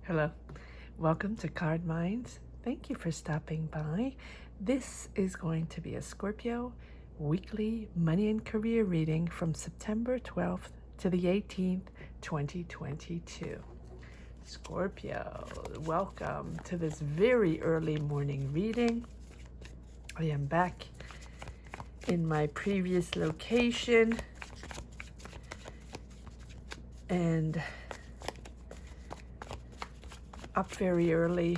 Hello, welcome to Card Minds. Thank you for stopping by. This is going to be a Scorpio weekly money and career reading from September 12th to the 18th, 2022. Scorpio, welcome to this very early morning reading. I am back in my previous location and up very early,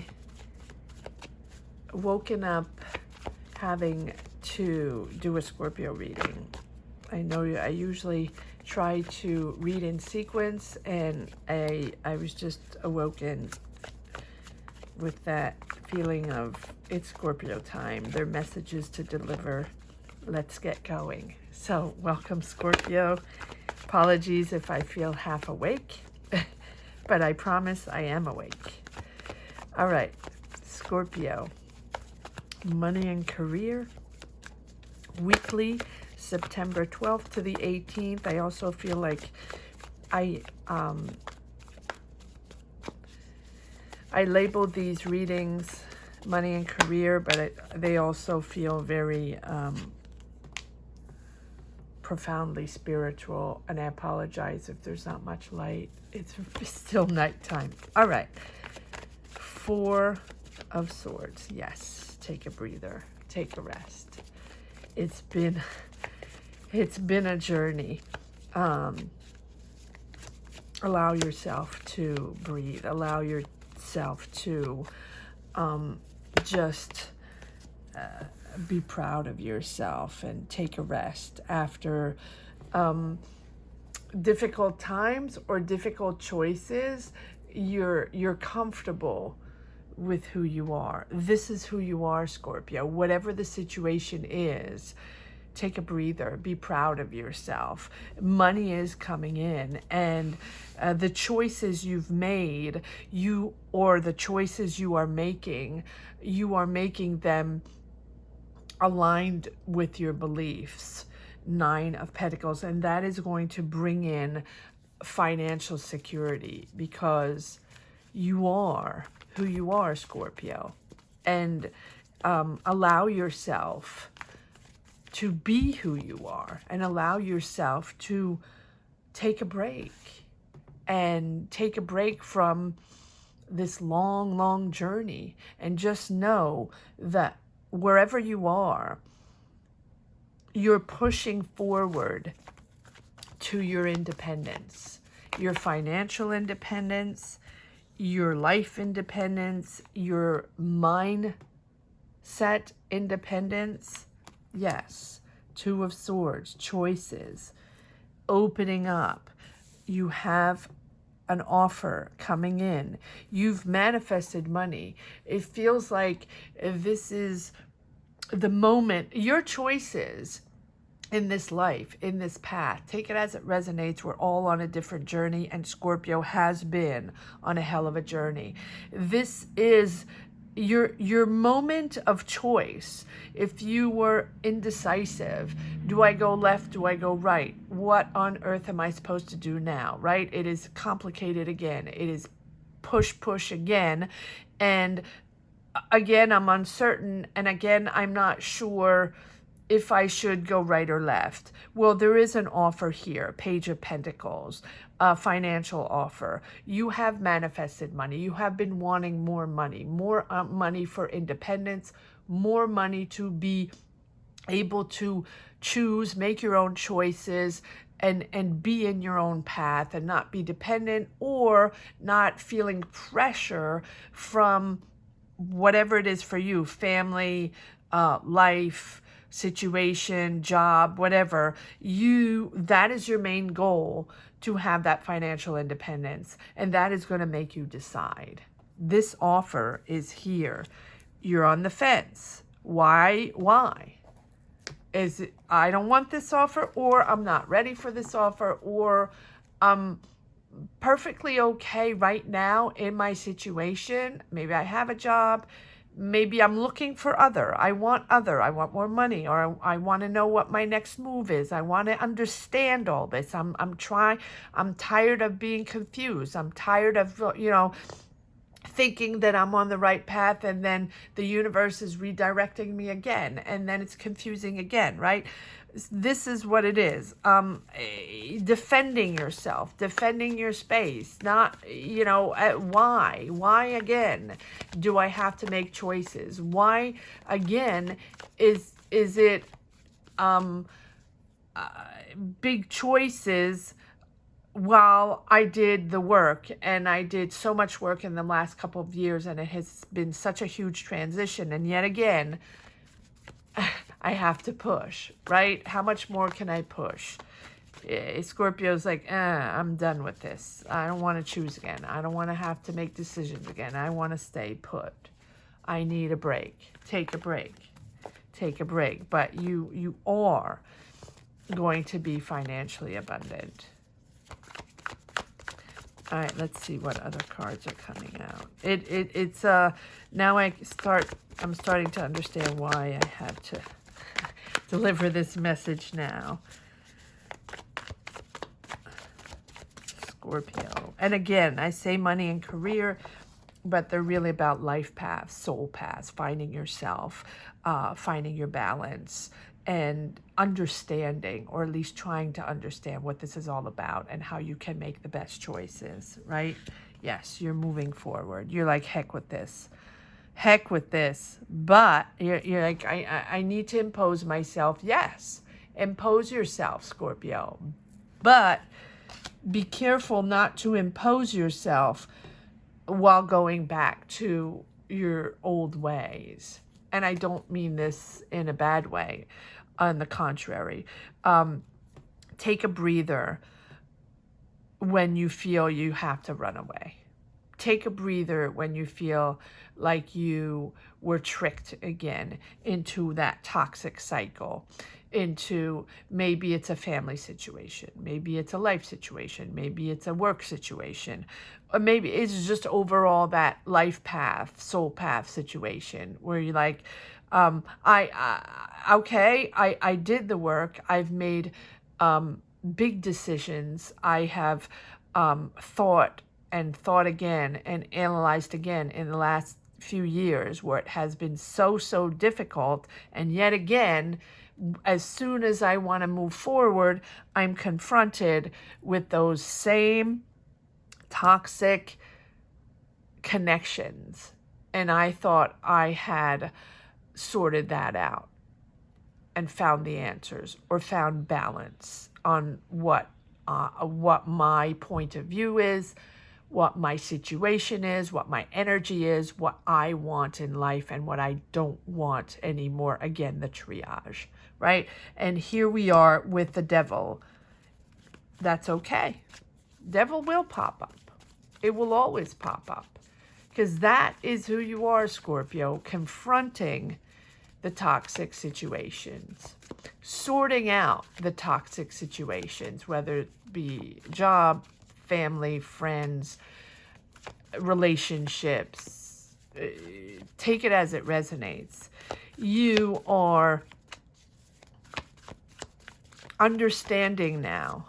woken up having to do a Scorpio reading. I know I usually try to read in sequence, and I was just awoken with that feeling of it's Scorpio time. There are messages to deliver. Let's get going. So welcome, Scorpio. Apologies if I feel half awake, but I promise I am awake. All right, Scorpio, money and career, weekly, September 12th to the 18th. I also feel like I labeled these readings money and career, but they also feel very profoundly spiritual, and I apologize if there's not much light. It's still nighttime. All right. Four of Swords. Yes, take a breather, take a rest. It's been a journey. Allow yourself to breathe. Allow yourself to just be proud of yourself and take a rest after difficult times or difficult choices. You're comfortable with who you are. This is who you are, Scorpio. Whatever the situation is, take a breather. Be proud of yourself. Money is coming in, and the choices you've made, the choices you are making them aligned with your beliefs. 9 of Pentacles, and that is going to bring in financial security because you are who you are, Scorpio, and allow yourself to be who you are, and allow yourself to take a break from this long journey, and just know that wherever you are, you're pushing forward to your independence, your financial independence, your life independence, your mindset independence. Yes, 2 of Swords, choices, opening up. You have an offer coming in. You've manifested money. It feels like this is the moment. Your choices in this life, in this path, take it as it resonates. We're all on a different journey, and Scorpio has been on a hell of a journey. This is your moment of choice. If you were indecisive, do I go left, do I go right? What on earth am I supposed to do now, right? It is complicated again. It is push again, and again I'm uncertain, and again I'm not sure if I should go right or left. Well, there is an offer here, Page of Pentacles, a financial offer. You have manifested money. You have been wanting more money for independence, more money to be able to choose, make your own choices, and be in your own path, and not be dependent or not feeling pressure from whatever it is for you, family, life, situation, job, whatever. That is your main goal, to have that financial independence, and that is going to make you decide. This offer is here. You're on the fence. Why? Is it I don't want this offer, or I'm not ready for this offer, or I'm perfectly okay right now in my situation? Maybe I have a job. Maybe I'm looking for I want more money, or I want to know what my next move is. I want to understand all this. I'm tired of being confused. I'm tired of, thinking that I'm on the right path, and then the universe is redirecting me again, and then it's confusing again, right? This is what it is. Defending yourself, defending your space, not, why again do I have to make choices? Why again is it big choices while I did the work, and I did so much work in the last couple of years, and it has been such a huge transition, and yet again I have to push, right? How much more can I push? Scorpio's like, I'm done with this. I don't want to choose again. I don't want to have to make decisions again. I want to stay put. I need a break. Take a break. Take a break. But you are going to be financially abundant. All right, let's see what other cards are coming out. It's now I'm starting to understand why I have to deliver this message now. Scorpio. And again, I say money and career, but they're really about life paths, soul paths, finding yourself, finding your balance, and understanding, or at least trying to understand what this is all about and how you can make the best choices, right? Yes, you're moving forward. You're like, heck with this. Heck with this. But you're like, I need to impose myself. Yes, impose yourself, Scorpio. But be careful not to impose yourself while going back to your old ways. And I don't mean this in a bad way. On the contrary, take a breather when you feel you have to run away. Take a breather when you feel like you were tricked again into that toxic cycle, into maybe it's a family situation, maybe it's a life situation, maybe it's a work situation, or maybe it's just overall that life path, soul path situation where you're like, I did the work. I've made big decisions. I have thought again and analyzed again in the last few years where it has been so difficult. And yet again, as soon as I want to move forward, I'm confronted with those same toxic connections. And I thought I had sorted that out and found the answers, or found balance on what my point of view is, what my situation is, what my energy is, what I want in life, and what I don't want anymore. Again, the triage, right? And here we are with the devil. That's okay. Devil will pop up. It will always pop up, because that is who you are, Scorpio, confronting the toxic situations, sorting out the toxic situations, whether it be job, family, friends, relationships. Take it as it resonates. You are understanding now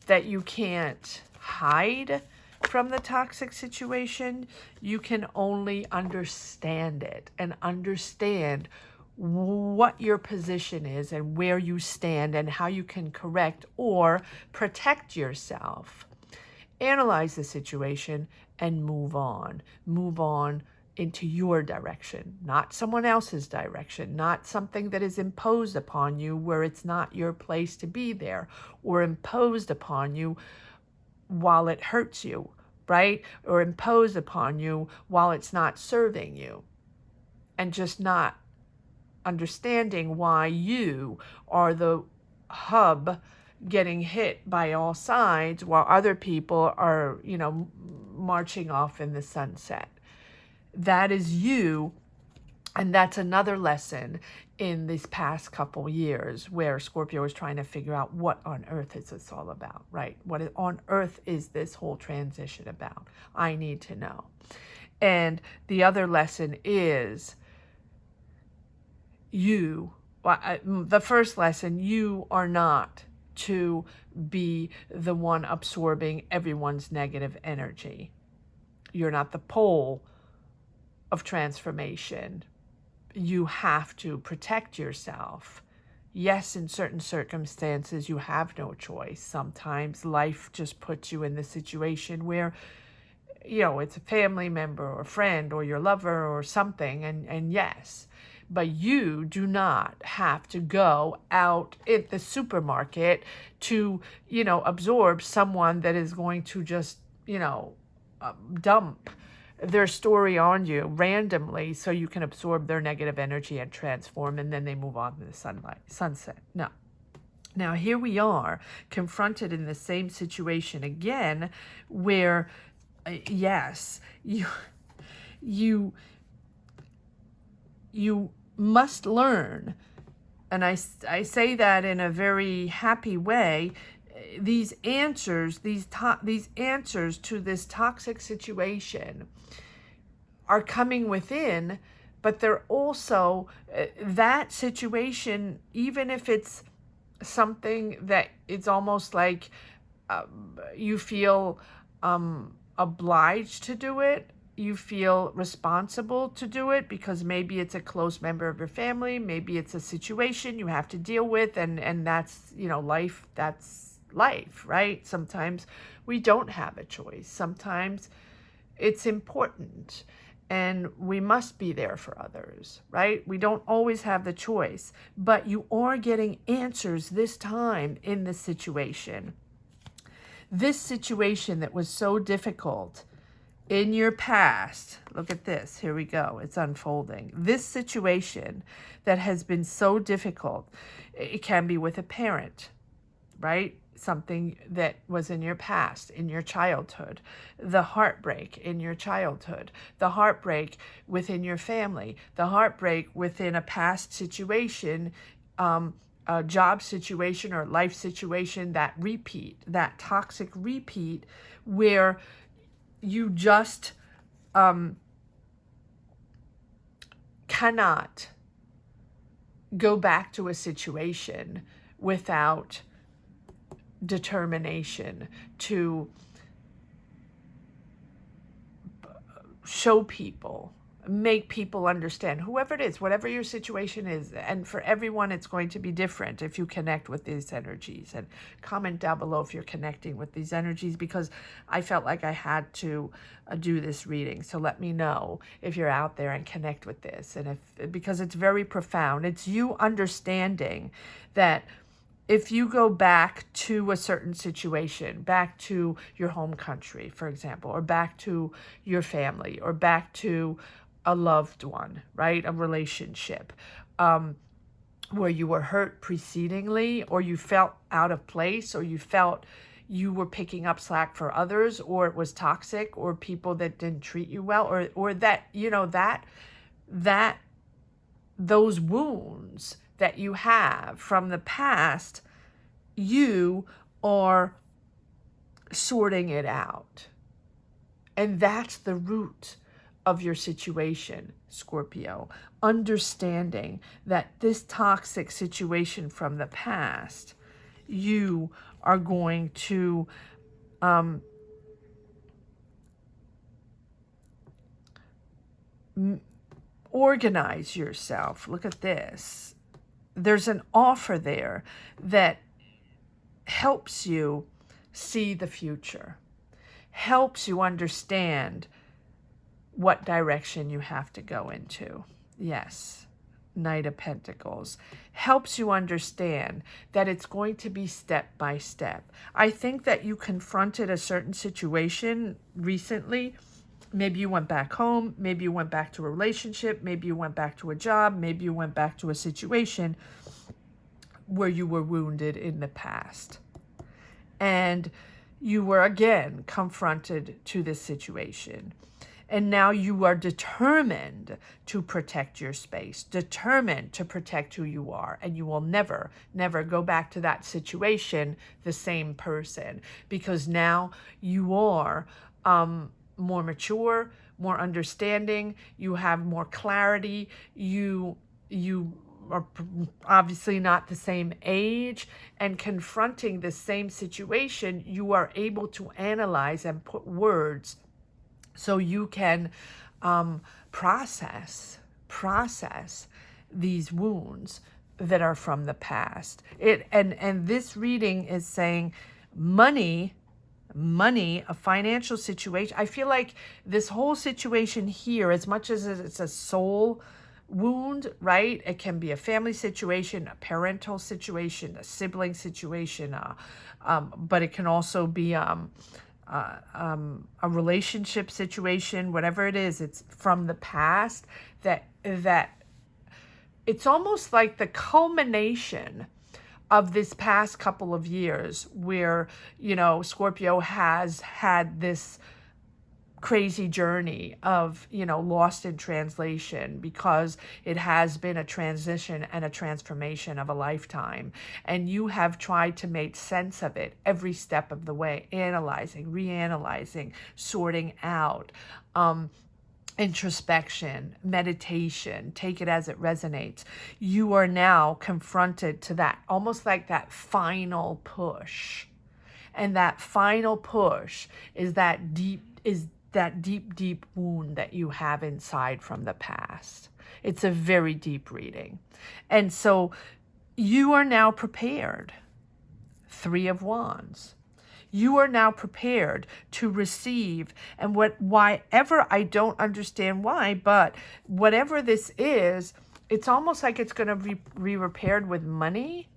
that you can't hide from the toxic situation. You can only understand it and understand what your position is and where you stand and how you can correct or protect yourself. Analyze the situation and move on. Move on into your direction, not someone else's direction, not something that is imposed upon you where it's not your place to be there, or imposed upon you while it hurts you, right? Or imposed upon you while it's not serving you, and just not understanding why you are the hub getting hit by all sides while other people are, marching off in the sunset. That is you. And that's another lesson in these past couple years where Scorpio is trying to figure out what on earth is this all about, right? What on earth is this whole transition about? I need to know. And the other lesson is the first lesson, you are not to be the one absorbing everyone's negative energy. You're not the pole of transformation. You have to protect yourself. Yes, in certain circumstances, you have no choice. Sometimes life just puts you in the situation where, you know, it's a family member or friend or your lover or something, and yes, but you do not have to go out at the supermarket to, you know, absorb someone that is going to just, you know, dump their story on you randomly so you can absorb their negative energy and transform, and then they move on to the sunset. No. Now here we are confronted in the same situation again where yes, you must learn, and I say that in a very happy way. These answers, these answers to this toxic situation are coming within, but they're also that situation, even if it's something that it's almost like you feel obliged to do it, you feel responsible to do it because maybe it's a close member of your family, maybe it's a situation you have to deal with, and that's, you know, life, that's life, right? Sometimes we don't have a choice. Sometimes it's important and we must be there for others, right? We don't always have the choice, but you are getting answers this time in this situation. This situation that was so difficult in your past, look at this, here we go, it's unfolding. This situation that has been so difficult, it can be with a parent, right? Something that was in your past, in your childhood, the heartbreak in your childhood, the heartbreak within your family, the heartbreak within a past situation, a job situation or life situation, that repeat, that toxic repeat where you just cannot go back to a situation without determination to show people, make people understand, whoever it is, whatever your situation is. And for everyone, it's going to be different if you connect with these energies. And comment down below if you're connecting with these energies, because I felt like I had to do this reading. So let me know if you're out there and connect with this. And because it's very profound. It's you understanding that if you go back to a certain situation, back to your home country, for example, or back to your family, or back to a loved one, right? A relationship where you were hurt precedingly, or you felt out of place, or you felt you were picking up slack for others, or it was toxic, or people that didn't treat you well, or that, you know, that those wounds that you have from the past, you are sorting it out. And that's the root of your situation, Scorpio. Understanding that this toxic situation from the past, you are going to organize yourself. Look at this. There's an offer there that helps you see the future, helps you understand what direction you have to go into. Yes, Knight of Pentacles helps you understand that it's going to be step by step. I think that you confronted a certain situation recently. Maybe you went back home, maybe you went back to a relationship, maybe you went back to a job, maybe you went back to a situation where you were wounded in the past. And you were again confronted to this situation. And now you are determined to protect your space, determined to protect who you are. And you will never, never go back to that situation the same person, because now you are more mature, more understanding, you have more clarity, you are obviously not the same age, and confronting the same situation, you are able to analyze and put words so you can process these wounds that are from the past. And this reading is saying money, a financial situation. I feel like this whole situation here, as much as it's a soul wound, right? It can be a family situation, a parental situation, a sibling situation, but it can also be a relationship situation. Whatever it is, it's from the past. That it's almost like the culmination of this past couple of years where, Scorpio has had this crazy journey of, lost in translation, because it has been a transition and a transformation of a lifetime. And you have tried to make sense of it every step of the way, analyzing, reanalyzing, sorting out, introspection, meditation, take it as it resonates. You are now confronted to that, almost like that final push. And that final push is that deep wound that you have inside from the past. It's a very deep reading. And so you are now prepared. 3 of Wands. You are now prepared to receive, and whatever, I don't understand why, but whatever this is, it's almost like it's going to be repaired with money.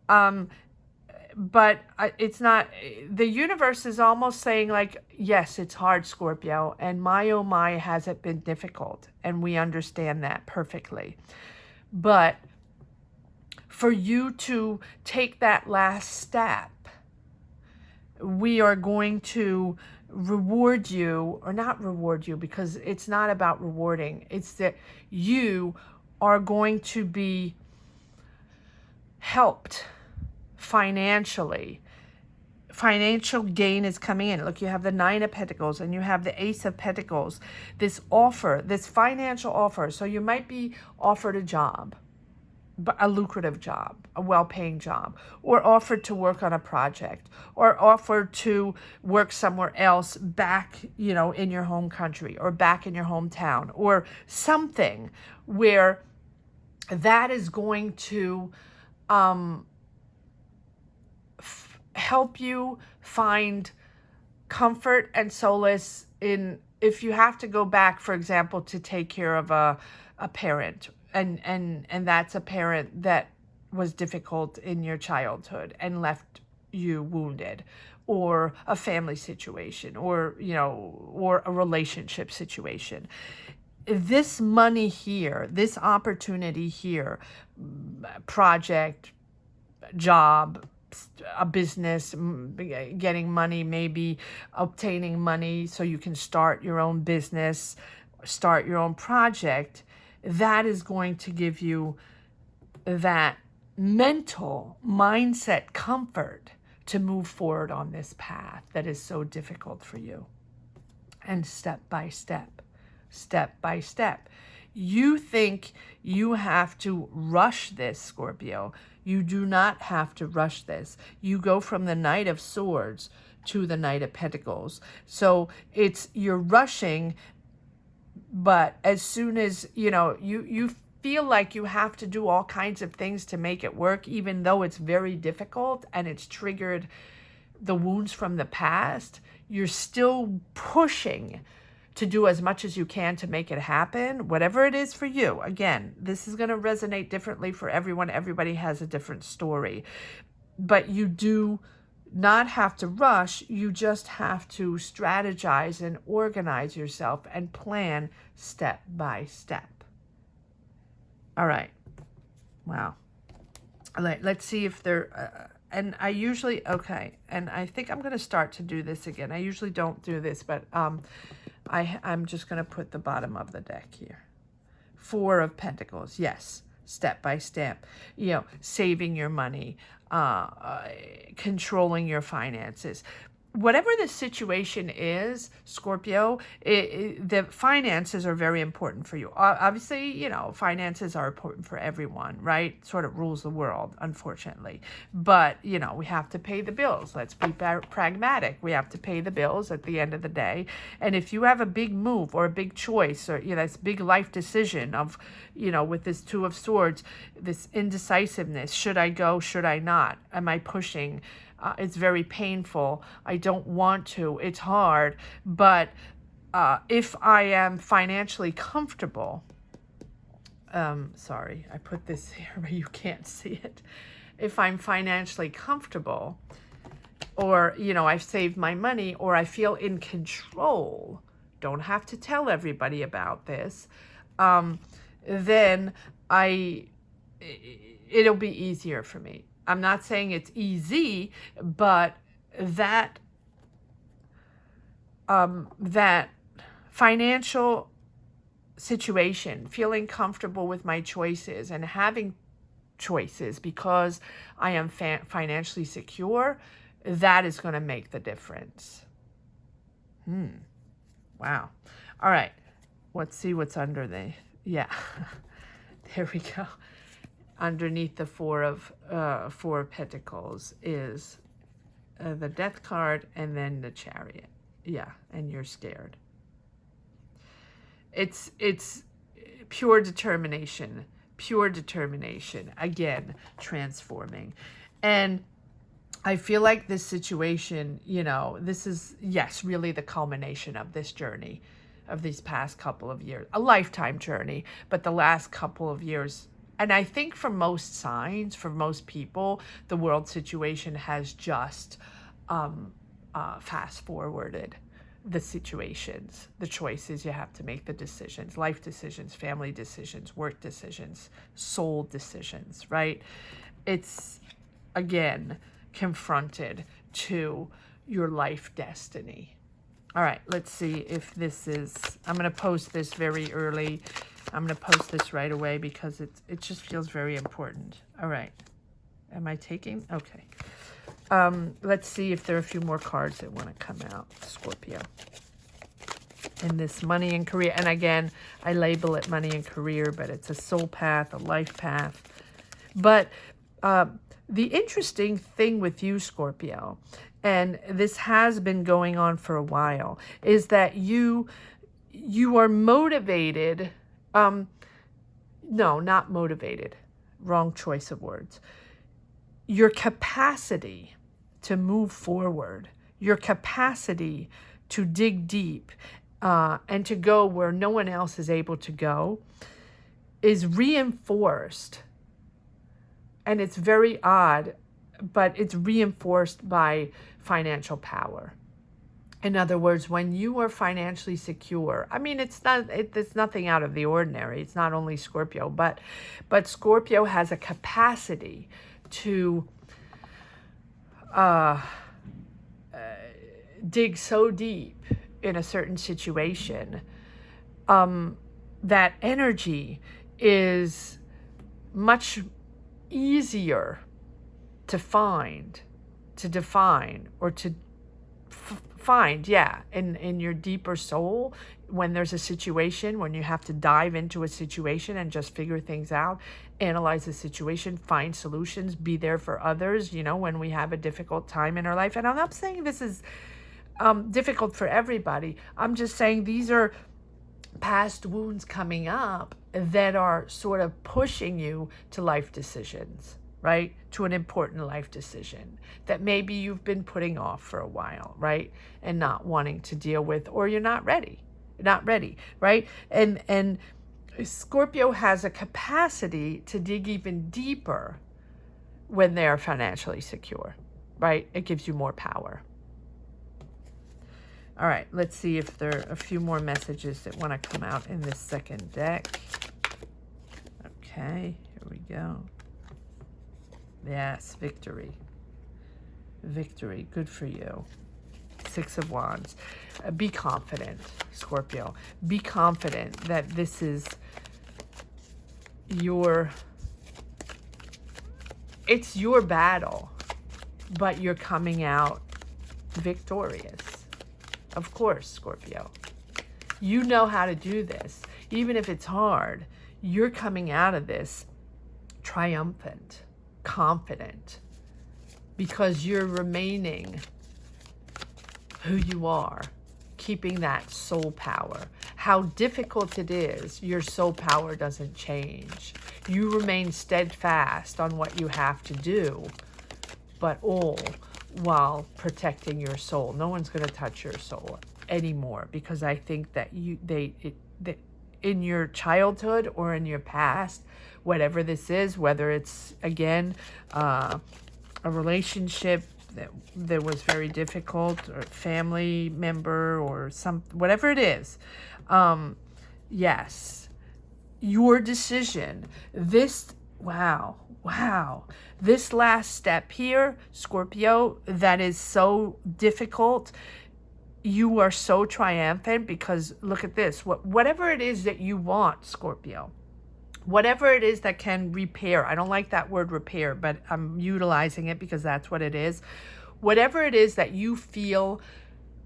But it's not, the universe is almost saying like, yes, it's hard, Scorpio, and my oh my, has it been difficult, and we understand that perfectly. But for you to take that last step, we are going to reward you, or not reward you, because it's not about rewarding. It's that you are going to be helped financially. Financial gain is coming in. Look, you have the 9 of Pentacles and you have the Ace of Pentacles. This offer, this financial offer. So you might be offered a job, a lucrative job, a well-paying job, or offered to work on a project, or offered to work somewhere else back, in your home country, or back in your hometown, or something where that is going to help you find comfort and solace in, if you have to go back, for example, to take care of a parent, and that's a parent that was difficult in your childhood and left you wounded, or a family situation, or or a relationship situation. This money here, this opportunity here, project, job, a business, getting money, maybe obtaining money so you can start your own business, start your own project, that is going to give you that mental mindset comfort to move forward on this path that is so difficult for you. And step by step, you think you have to rush this, Scorpio. You do not have to rush this. You go from the Knight of Swords to the Knight of Pentacles. So you're rushing, but as soon as, you feel like you have to do all kinds of things to make it work, even though it's very difficult and it's triggered the wounds from the past, you're still pushing to do as much as you can to make it happen, whatever it is for you. Again, this is going to resonate differently for everyone. Everybody has a different story. But you do not have to rush. You just have to strategize and organize yourself and plan step by step. All right. Wow. Let's see if there... and I usually... Okay. And I think I'm going to start to do this again. I usually don't do this, but... I'm just going to put the bottom of the deck here. 4 of Pentacles. Yes. Step by step. Saving your money, controlling your finances. whatever the situation is, Scorpio, the finances are very important for you. Obviously, you know, finances are important for everyone, right? Sort of rules the world, unfortunately. But, you know, we have to pay the bills. Let's be pragmatic. We have to pay the bills at the end of the day. And if you have a big move or a big choice or, you know, this big life decision of, you know, with this Two of Swords, this indecisiveness, should I go, should I not? Am I pushing? It's very painful. I don't want to. It's hard. But if I am financially comfortable, sorry, I put this here where you can't see it. If I'm financially comfortable, or, you know, I've saved my money, or I feel in control, don't have to tell everybody about this, then it'll be easier for me. I'm not saying it's easy, but that financial situation, feeling comfortable with my choices and having choices because I am financially secure, that is going to make the difference. Wow. All right. Let's see what's under the, yeah. There we go. Underneath the Four of Pentacles is the Death card and then the Chariot. Yeah, and you're scared. It's pure determination. Pure determination. Again, transforming. And I feel like this situation, you know, this is, yes, really the culmination of this journey, of these past couple of years. A lifetime journey, but the last couple of years. And I think for most signs, for most people, the world situation has just fast forwarded the situations, the choices you have to make, the decisions, life decisions, family decisions, work decisions, soul decisions, right? It's, again, confronted to your life destiny. All right, let's see if this is, I'm going to post this very early. I'm going to post this right away because it just feels very important. All right. Am I taking? Okay. Let's see if there are a few more cards that want to come out, Scorpio. And this money and career. And again, I label it money and career, but it's a soul path, a life path. But the interesting thing with you, Scorpio, and this has been going on for a while, is that you are motivated. No, not motivated. Wrong choice of words. Your capacity to move forward, your capacity to dig deep and to go where no one else is able to go is reinforced. And it's very odd, but it's reinforced by financial power. In other words, when you are financially secure, I mean, it's nothing out of the ordinary. It's not only Scorpio, but Scorpio has a capacity to dig so deep in a certain situation that energy is much easier to find, to define, or to find, yeah, in your deeper soul, when there's a situation, when you have to dive into a situation and just figure things out, analyze the situation, find solutions, be there for others, you know, when we have a difficult time in our life. And I'm not saying this is difficult for everybody. I'm just saying these are past wounds coming up that are sort of pushing you to life decisions, right? To an important life decision that maybe you've been putting off for a while, right? And not wanting to deal with, or you're not ready. You're not ready, right? And Scorpio has a capacity to dig even deeper when they're financially secure, right? It gives you more power. All right, let's see if there are a few more messages that want to come out in this second deck. Okay, here we go. Yes, victory. Victory, good for you. Six of Wands. Be confident, Scorpio. Be confident that this is it's your battle, but you're coming out victorious. Of course, Scorpio. You know how to do this. Even if it's hard, you're coming out of this triumphant, confident, because you're remaining who you are, keeping that soul power. How difficult it is, your soul power doesn't change. You remain steadfast on what you have to do, but all while protecting your soul. No one's going to touch your soul anymore, because I think that in your childhood or in your past, whatever this is, whether it's, again, a relationship that was very difficult, or family member, or whatever it is, yes, your decision, wow, this last step here, Scorpio, that is so difficult, you are so triumphant, because look at this, whatever it is that you want, Scorpio, whatever it is that can repair, I don't like that word repair, but I'm utilizing it because that's what it is. Whatever it is that you feel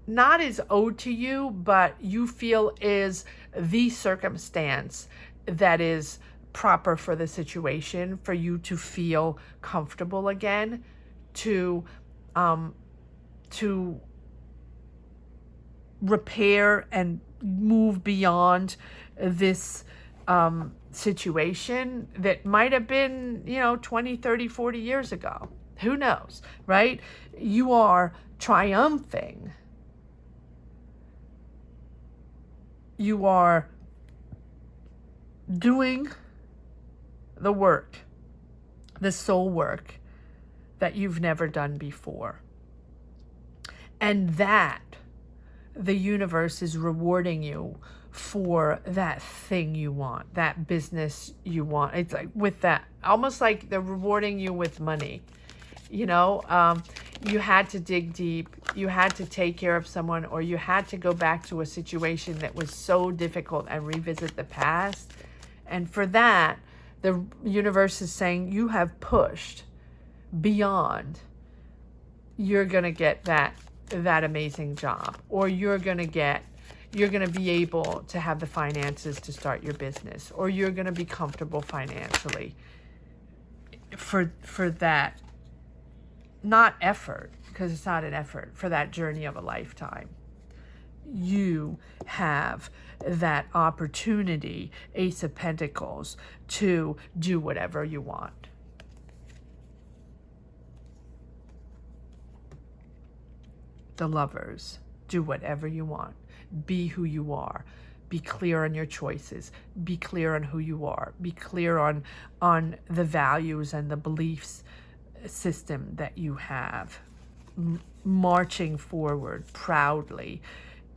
not is owed to you, but you feel is the circumstance that is proper for the situation, for you to feel comfortable again, to repair and move beyond this situation that might have been, 20, 30, 40 years ago. Who knows, right? You are triumphing. You are doing the work, the soul work that you've never done before. And that the universe is rewarding you for that thing you want, that business you want. It's like with that, almost like they're rewarding you with money. You had to dig deep, you had to take care of someone, or you had to go back to a situation that was so difficult and revisit the past. And for that, the universe is saying you have pushed beyond. You're going to get that amazing job, or you're going to be able to have the finances to start your business, or you're going to be comfortable financially for that, not effort, because it's not an effort, for that journey of a lifetime. You have that opportunity, Ace of Pentacles, to do whatever you want. The Lovers, do whatever you want. Be who you are. Be clear on your choices. Be clear on who you are. Be clear on the values and the beliefs system that you have. Marching forward proudly.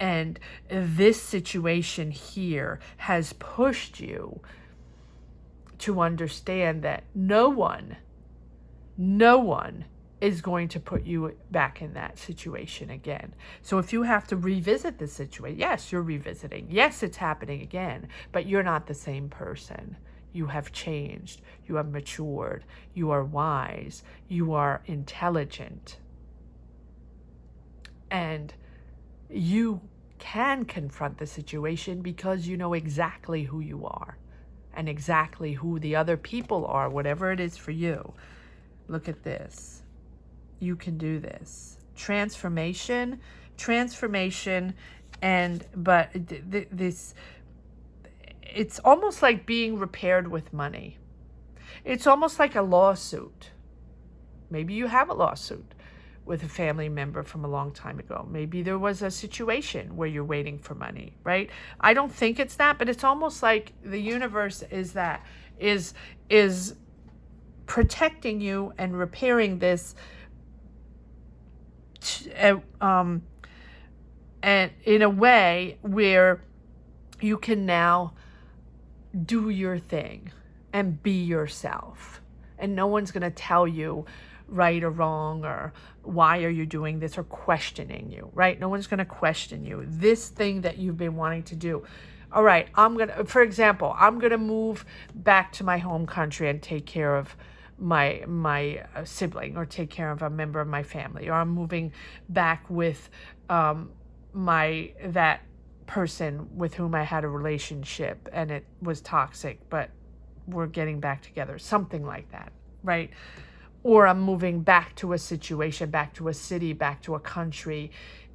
And this situation here has pushed you to understand that no one is going to put you back in that situation again. So if you have to revisit the situation, yes, you're revisiting. Yes, it's happening again, but you're not the same person. You have changed. You have matured. You are wise. You are intelligent. And you can confront the situation because you know exactly who you are and exactly who the other people are, whatever it is for you. Look at this. You can do this. Transformation, but this, it's almost like being repaired with money. It's almost like a lawsuit. Maybe you have a lawsuit with a family member from a long time ago. Maybe there was a situation where you're waiting for money, right? I don't think it's that, but it's almost like the universe is protecting you and repairing this, and in a way where you can now do your thing and be yourself, and no one's going to tell you right or wrong, or why are you doing this, or questioning you, right? No one's going to question you. This thing that you've been wanting to do. All right, for example, I'm going to move back to my home country and take care of my sibling, or take care of a member of my family, or I'm moving back with that person with whom I had a relationship and it was toxic, but we're getting back together, something like that, right? Or I'm moving back to a situation, back to a city, back to a country,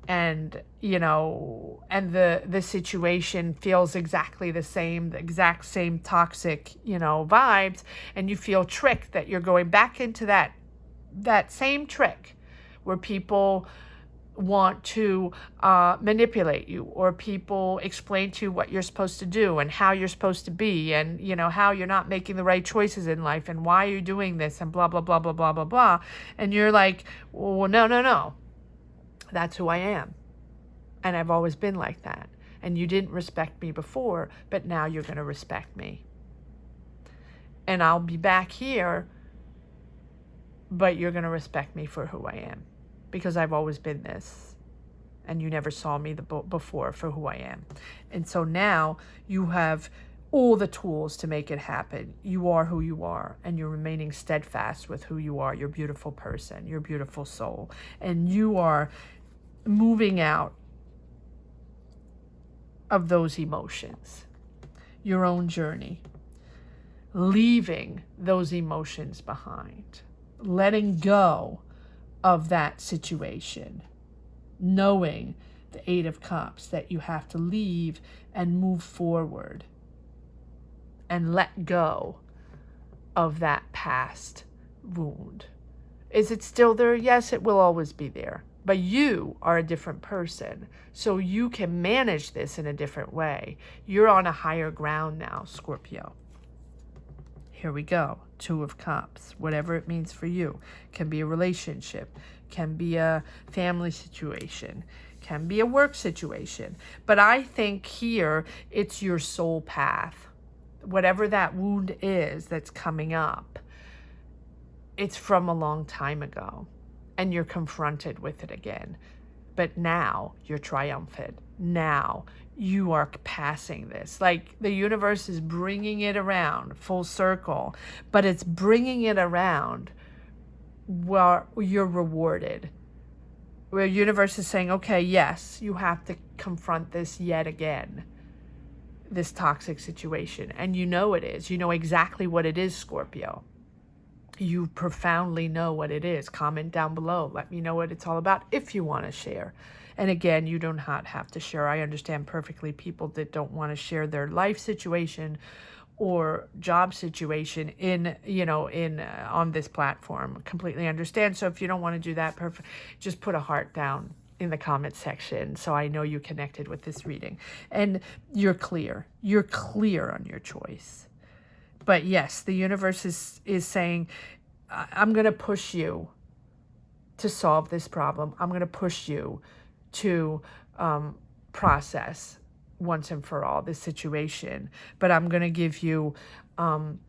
and and the situation feels exactly the same, the exact same toxic vibes, and you feel tricked that you're going back into that same trick where people want to manipulate you, or people explain to you what you're supposed to do and how you're supposed to be, and how you're not making the right choices in life, and why you're doing this, and blah blah blah blah blah blah blah. And you're like, well, no, that's who I am, and I've always been like that, and you didn't respect me before, but now you're going to respect me, and I'll be back here, but you're going to respect me for who I am, because I've always been this, and you never saw me before for who I am. And so now you have all the tools to make it happen. You are who you are, and you're remaining steadfast with who you are, your beautiful person, your beautiful soul. And you are moving out of those emotions, your own journey, leaving those emotions behind, letting go of that situation, knowing the Eight of Cups, that you have to leave and move forward and let go of that past wound. Is it still there? Yes, it will always be there. But you are a different person, so you can manage this in a different way. You're on a higher ground now, Scorpio. Here we go. Two of Cups, whatever it means for you. Can be a relationship, can be a family situation, can be a work situation. But I think here it's your soul path. Whatever that wound is that's coming up, it's from a long time ago, and you're confronted with it again. But now you're triumphant. Now you are passing this. Like the universe is bringing it around full circle, but it's bringing it around where you're rewarded. Where the universe is saying, okay, yes, you have to confront this yet again, this toxic situation. And you know it is. You know exactly what it is, Scorpio. You profoundly know what it is. Comment down below. Let me know what it's all about if you want to share. And again, you do not have to share. I understand perfectly people that don't want to share their life situation or job situation on this platform. Completely understand. So if you don't want to do that, just put a heart down in the comment section so I know you connected with this reading. And you're clear. You're clear on your choice. But yes, the universe is saying, I'm going to push you to solve this problem. I'm going to push you to process once and for all this situation. But I'm going to give you, I'm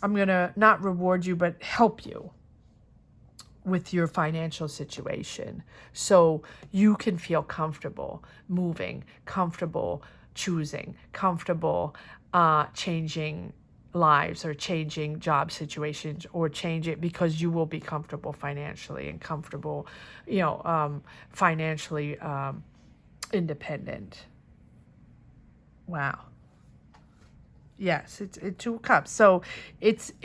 going to not reward you, but help you with your financial situation so you can feel comfortable moving, comfortable choosing, comfortable changing lives or changing job situations, or change it because you will be comfortable financially and comfortable, financially independent. Wow. Yes, it's Two of Cups. So it's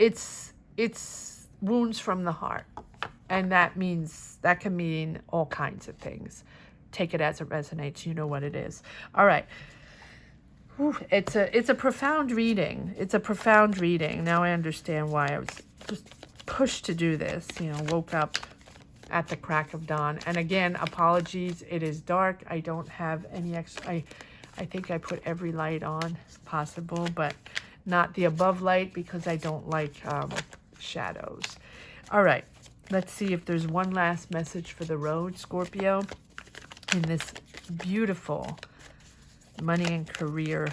wounds from the heart. And that can mean all kinds of things. Take it as it resonates. You know what it is. All right. It's a profound reading. It's a profound reading. Now I understand why I was just pushed to do this. Woke up at the crack of dawn. And again, apologies. It is dark. I don't have any extra. I think I put every light on possible, but not the above light because I don't like shadows. All right. Let's see if there's one last message for the road, Scorpio, in this beautiful money and career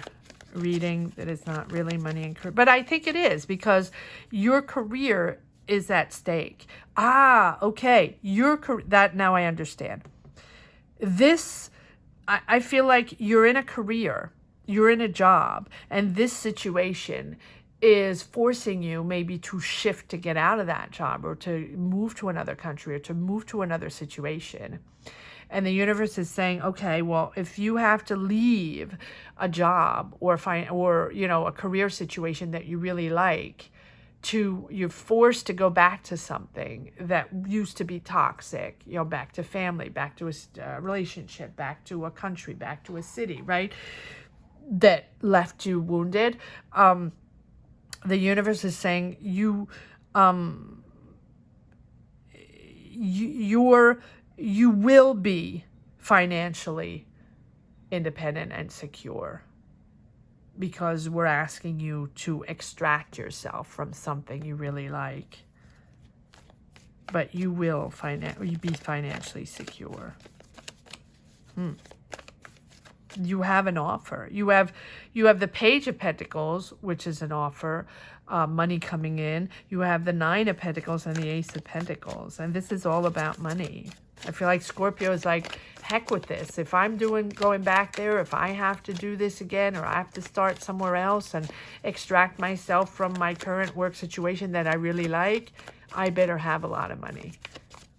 reading that is not really money and career. But I think it is, because your career is at stake. Okay. That now I understand. This, I feel like you're in a career, you're in a job, and this situation is forcing you maybe to shift to get out of that job, or to move to another country, or to move to another situation. And the universe is saying, okay, well, if you have to leave a job or a career situation that you really like, you're forced to go back to something that used to be toxic, back to family, back to a relationship, back to a country, back to a city, right? That left you wounded. The universe is saying you will be financially independent and secure, because we're asking you to extract yourself from something you really like. But you will be financially secure. You have an offer. You have the Page of Pentacles, which is an offer, money coming in. You have the Nine of Pentacles and the Ace of Pentacles, and this is all about money. I feel like Scorpio is like, heck with this. If I'm going back there, if I have to do this again, or I have to start somewhere else and extract myself from my current work situation that I really like, I better have a lot of money.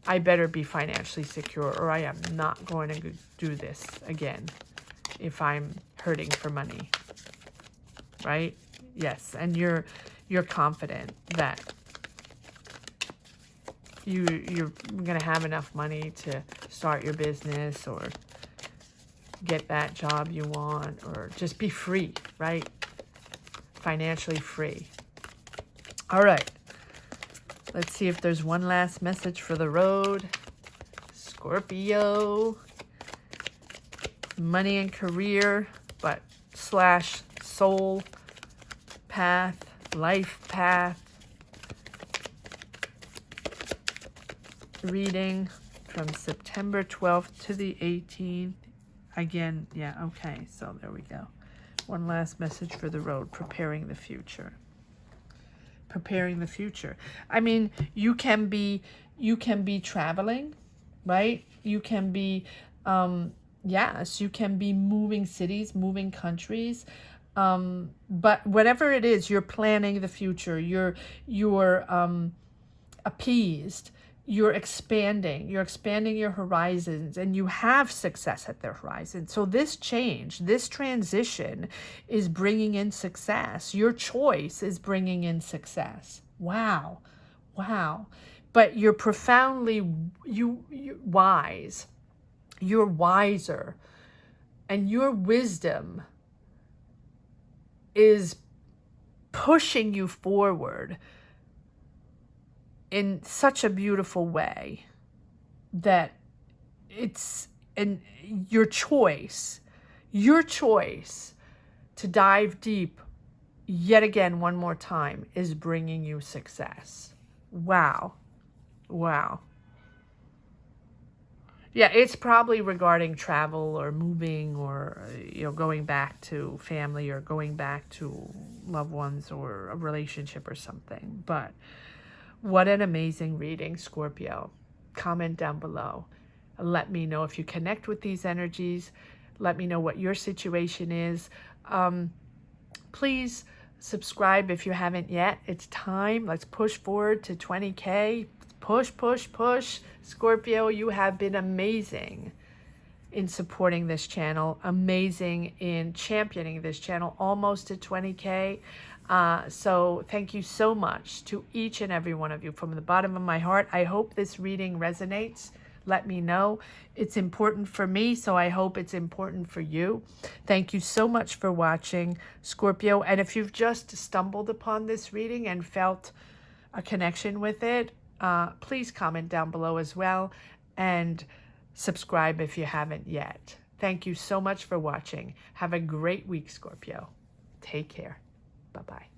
I better be financially secure, or I am not going to do this again if I'm hurting for money, right? Yes, and you're confident that you're going to have enough money to start your business, or get that job you want, or just be free, right? Financially free. All right. Let's see if there's one last message for the road. Scorpio. Money and career, but / soul path, life path. Reading from September 12th to the 18th. Again, yeah, okay, so there we go. One last message for the road, preparing the future. Preparing the future. I mean, you can be traveling, right? You can be, yes, you can be moving cities, moving countries. But whatever it is, you're planning the future. You're appeased. You're expanding your horizons, and you have success at the horizon. So this change, this transition is bringing in success. Your choice is bringing in success. Wow. Wow. But you're profoundly wise. You're wiser. And your wisdom is pushing you forward in such a beautiful way that it's your choice to dive deep yet again one more time is bringing you success. Wow. Wow. Yeah, it's probably regarding travel or moving, or going back to family, or going back to loved ones, or a relationship or something. But what an amazing reading, Scorpio. Comment down below. Let me know if you connect with these energies. Let me know what your situation is. Please subscribe if you haven't yet. It's time. Let's push forward to 20K. Push, push, push. Scorpio, you have been amazing in supporting this channel. Amazing in championing this channel. Almost to 20K. So thank you so much to each and every one of you from the bottom of my heart. I hope this reading resonates. Let me know. It's important for me, so I hope it's important for you. Thank you so much for watching, Scorpio. And if you've just stumbled upon this reading and felt a connection with it, please comment down below as well, and subscribe if you haven't yet. Thank you so much for watching. Have a great week, Scorpio. Take care. Bye-bye.